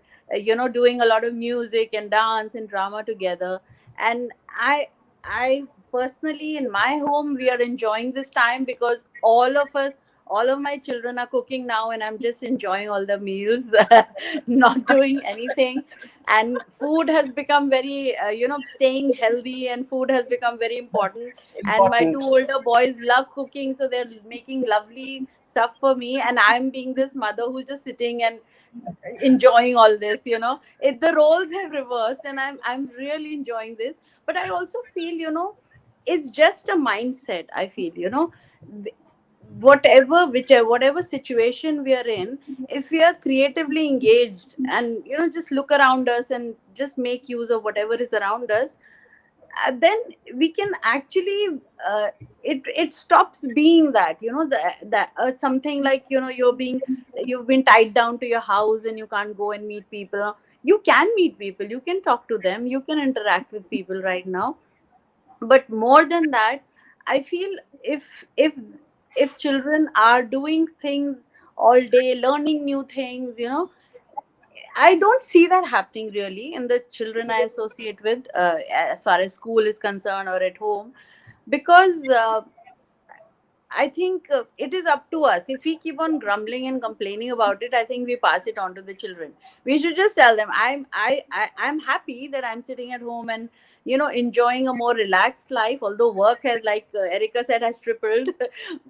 doing a lot of music and dance and drama together. And I personally, in my home, we are enjoying this time because all of my children are cooking now, and I'm just enjoying all the meals, not doing anything. And food has become very staying healthy, and food has become very important. And my two older boys love cooking, so they're making lovely stuff for me, and I'm being this mother who's just sitting and enjoying all this. The roles have reversed, and I'm really enjoying this. But I also feel, it's just a mindset. I feel, whatever situation we are in, if we are creatively engaged and just look around us and just make use of whatever is around us, then we can actually it stops being that something like you've been tied down to your house and you can't go and meet people. You can meet people, you can talk to them, you can interact with people right now. But more than that, I feel if if children are doing things all day, learning new things, I don't see that happening really in the children I associate with, as far as school is concerned or at home, because I think it is up to us. If we keep on grumbling and complaining about it, I think we pass it on to the children. We should just tell them, I'm happy that I'm sitting at home and enjoying a more relaxed life. Although work has, like Erika said, has tripled,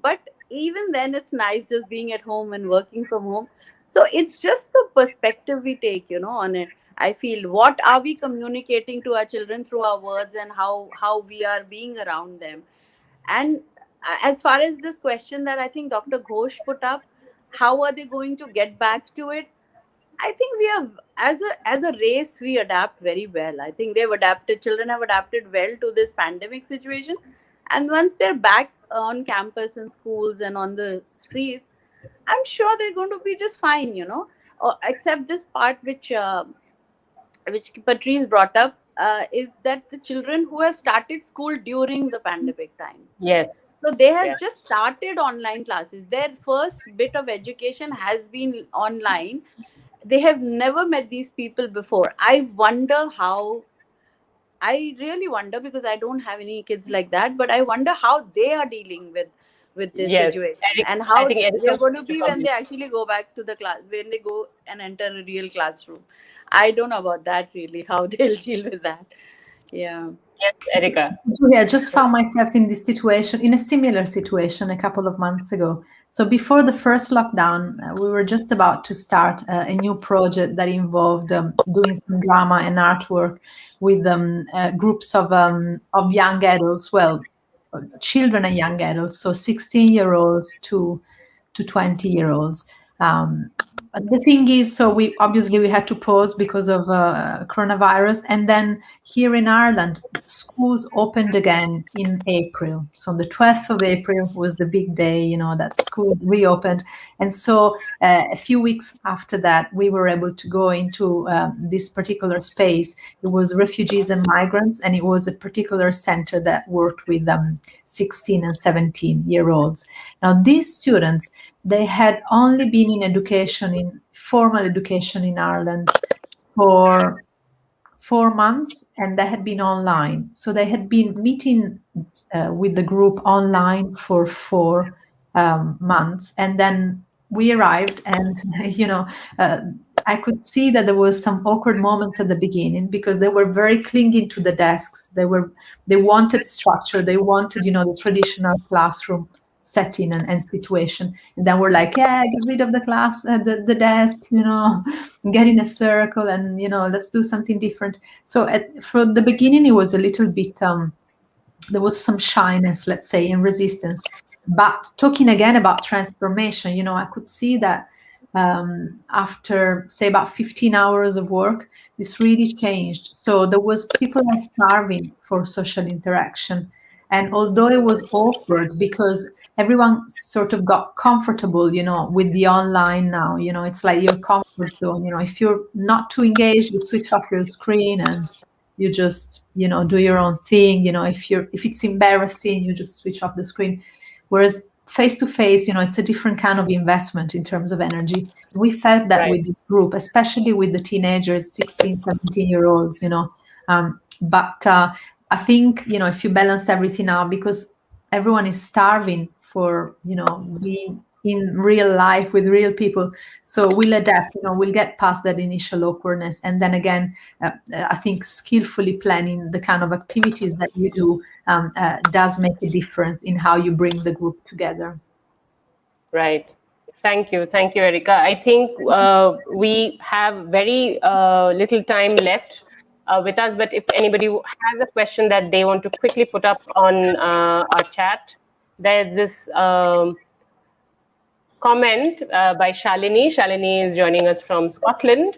but even then, it's nice just being at home and working from home. So it's just the perspective we take, on it. I feel, what are we communicating to our children through our words, and how we are being around them. And as far as this question that I think Dr. Ghosh put up, how are they going to get back to it? I think we have, as a race, we adapt very well. I think children have adapted well to this pandemic situation. And once they're back on campus and schools and on the streets, I'm sure they're going to be just fine, except this part which Patrice brought up, is that the children who have started school during the pandemic time. Yes. So they have just started online classes. Their first bit of education has been online. They have never met these people before. I really wonder, because I don't have any kids like that, but I wonder how they are dealing with this situation, and how they're going to be when they actually go back to the class, when they go and enter a real classroom. I don't know about that really, how they'll deal with that. Yeah. Yes, Erika. I just found myself in this situation, in a similar situation a couple of months ago. So before the first lockdown, we were just about to start a new project that involved doing some drama and artwork with groups of young adults, well, children and young adults, so 16-year-olds to 20-year-olds. But the thing is, so we had to pause because of coronavirus, and then here in Ireland, schools opened again in April. So the 12th of April was the big day, that schools reopened. And so a few weeks after that, we were able to go into this particular space. It was refugees and migrants, and it was a particular center that worked with 16 and 17-year-olds. Now, these students, they had only been in formal education in Ireland for 4 months, and they had been online. So they had been meeting with the group online for 4 months. And then we arrived, and, I I could see that there was some awkward moments at the beginning because they were very clinging to the desks. They wanted structure. They wanted, the traditional classroom setting and situation. And then we're like, yeah, get rid of the class, the desks, get in a circle and, let's do something different. So from the beginning, it was a little bit, there was some shyness, let's say, and resistance. But talking again about transformation, I could see that after, say, about 15 hours of work, this really changed. So there was people are starving for social interaction. And although it was awkward because everyone sort of got comfortable, with the online now, it's like your comfort zone. If you're not too engaged, you switch off your screen and you just, do your own thing. If it's embarrassing, you just switch off the screen. Whereas face to face, it's a different kind of investment in terms of energy. We felt that with this group, especially with the teenagers, 16, 17-year-olds, but I think, if you balance everything out, because everyone is starving for, being in real life with real people. So we'll adapt, we'll get past that initial awkwardness. And then again, I think skillfully planning the kind of activities that you do does make a difference in how you bring the group together. Right. Thank you, Erika. I think we have very little time left with us, but if anybody has a question that they want to quickly put up on our chat, there's this comment by Shalini. Shalini is joining us from Scotland.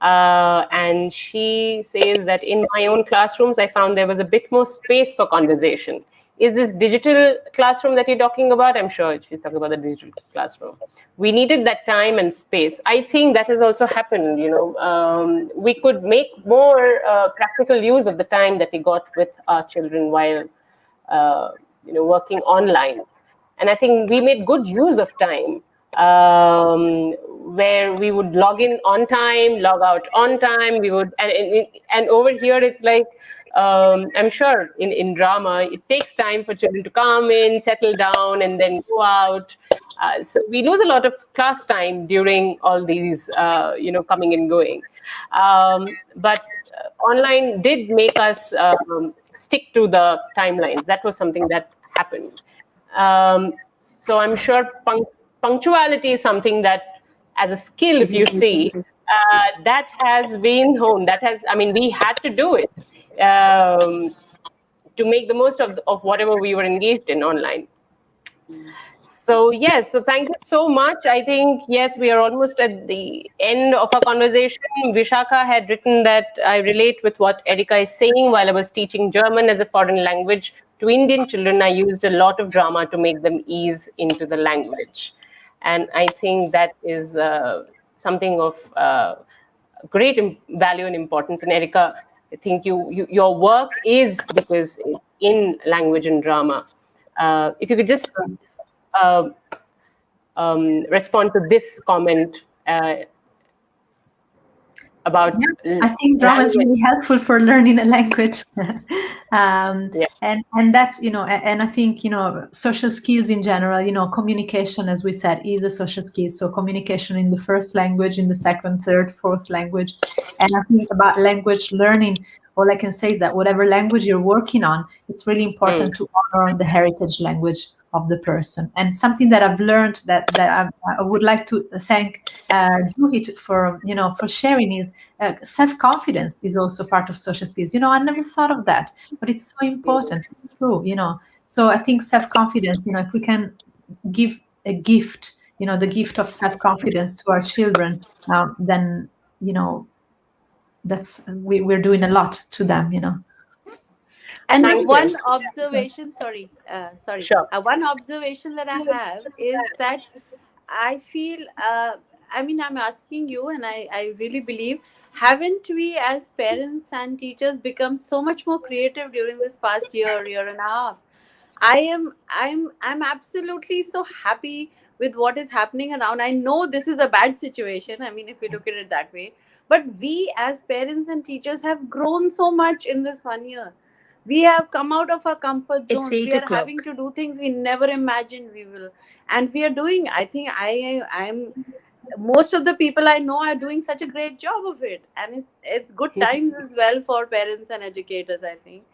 And she says that in my own classrooms, I found there was a bit more space for conversation. Is this digital classroom that you're talking about? I'm sure she's talking about the digital classroom. We needed that time and space. I think that has also happened. We could make more practical use of the time that we got with our children while working online. And I think we made good use of time, where we would log in on time, log out on time. We would, and over here it's like, I'm sure in drama, it takes time for children to come in, settle down, and then go out. So we lose a lot of class time during all these, coming and going. But online did make us stick to the timelines. That was something that happened. So I'm sure punctuality is something that, as a skill, if you see, that has been honed. We had to do it to make the most of whatever we were engaged in online. So yes, so thank you so much. I think, yes, we are almost at the end of our conversation. Vishakha had written that I relate with what Erika is saying. While I was teaching German as a foreign language to Indian children, I used a lot of drama to make them ease into the language. And I think that is something of great value and importance. And Erika, I think your work is because in language and drama. If you could just respond to this comment about. I think drama is really helpful for learning a language. And that's, and I think, social skills in general, communication, as we said, is a social skill. So communication in the first language, in the second, third, fourth language. And I think about language learning, all I can say is that whatever language you're working on, it's really important to honor the heritage language of the person. And something that I've learned that I would like to thank Juhi for sharing is self-confidence is also part of social skills. I never thought of that, but it's so important. It's true, So I think self-confidence, if we can give a gift, the gift of self-confidence to our children, then, that's we're doing a lot to them, And one observation, sure. One observation that I have is that I feel, I'm asking you, and I really believe, haven't we as parents and teachers become so much more creative during this past year and a half? I'm absolutely so happy with what is happening around. I know this is a bad situation. If you look at it that way, but we as parents and teachers have grown so much in this 1 year. We have come out of our comfort zone. We are having to do things we never imagined we will, and we are doing. I think I'm most of the people I know are doing such a great job of it, and it's good times as well for parents and educators. I think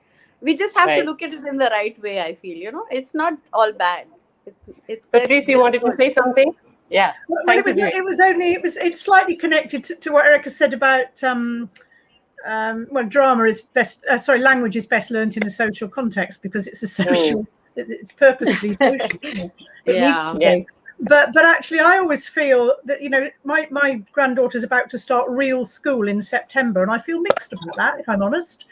we just have to look at it in the right way. I feel, it's not all bad. It's Patrice, you wanted to say something? Yeah. Well, it's slightly connected to what Erika said about drama is best. Language is best learnt in a social context because it's a social. It's purposefully social. It needs to be. But actually, I always feel that my granddaughter's about to start real school in September, and I feel mixed about that, if I'm honest.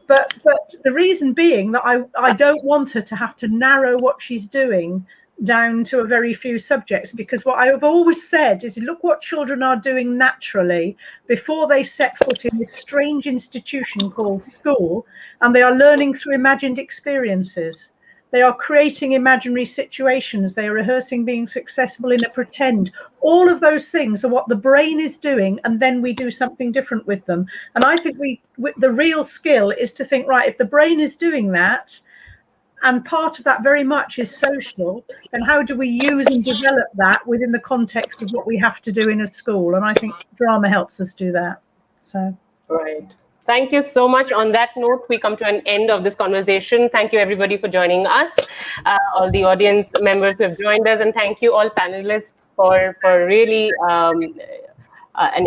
But the reason being that I don't want her to have to narrow what she's doing down to a very few subjects, because what I've always said is, look what children are doing naturally before they set foot in this strange institution called school, and they are learning through imagined experiences. They are creating imaginary situations. They are rehearsing being successful in a pretend. All of those things are what the brain is doing, and then we do something different with them. And I think the real skill is to think, right, if the brain is doing that, and part of that very much is social, then how do we use and develop that within the context of what we have to do in a school? And I think drama helps us do that. So, right. Thank you so much. On that note, we come to an end of this conversation. Thank you, everybody, for joining us, all the audience members who have joined us, and thank you all panelists for really an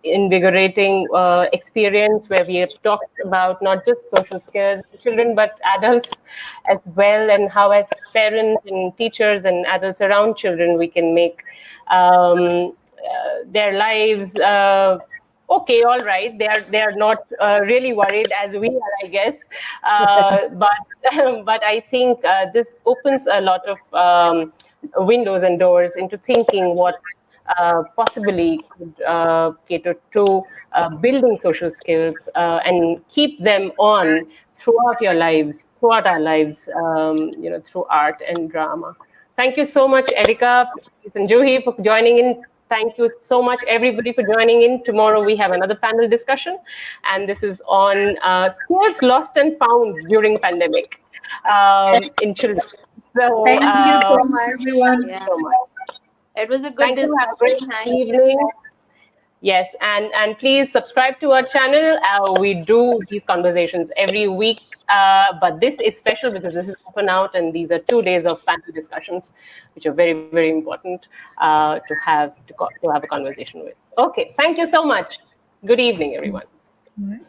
invigorating experience where we have talked about not just social skills for children, but adults as well, and how as parents and teachers and adults around children, we can make their lives okay, all right. They are not really worried as we are, I guess. But I think this opens a lot of windows and doors into thinking what possibly could cater to building social skills and keep them on throughout our lives, through art and drama. Thank you so much, Erika and Juhi, for joining in. Thank you so much, everybody, for joining in. Tomorrow we have another panel discussion, and this is on skills lost and found during pandemic in children. So thank you so much, everyone. Yeah. So much. It was a good discussion. Have a great evening. Yes, and please subscribe to our channel. We do these conversations every week, but this is special because this is open out, and these are 2 days of panel discussions, which are very, very important to have a conversation with. Okay, thank you so much. Good evening, everyone. all right.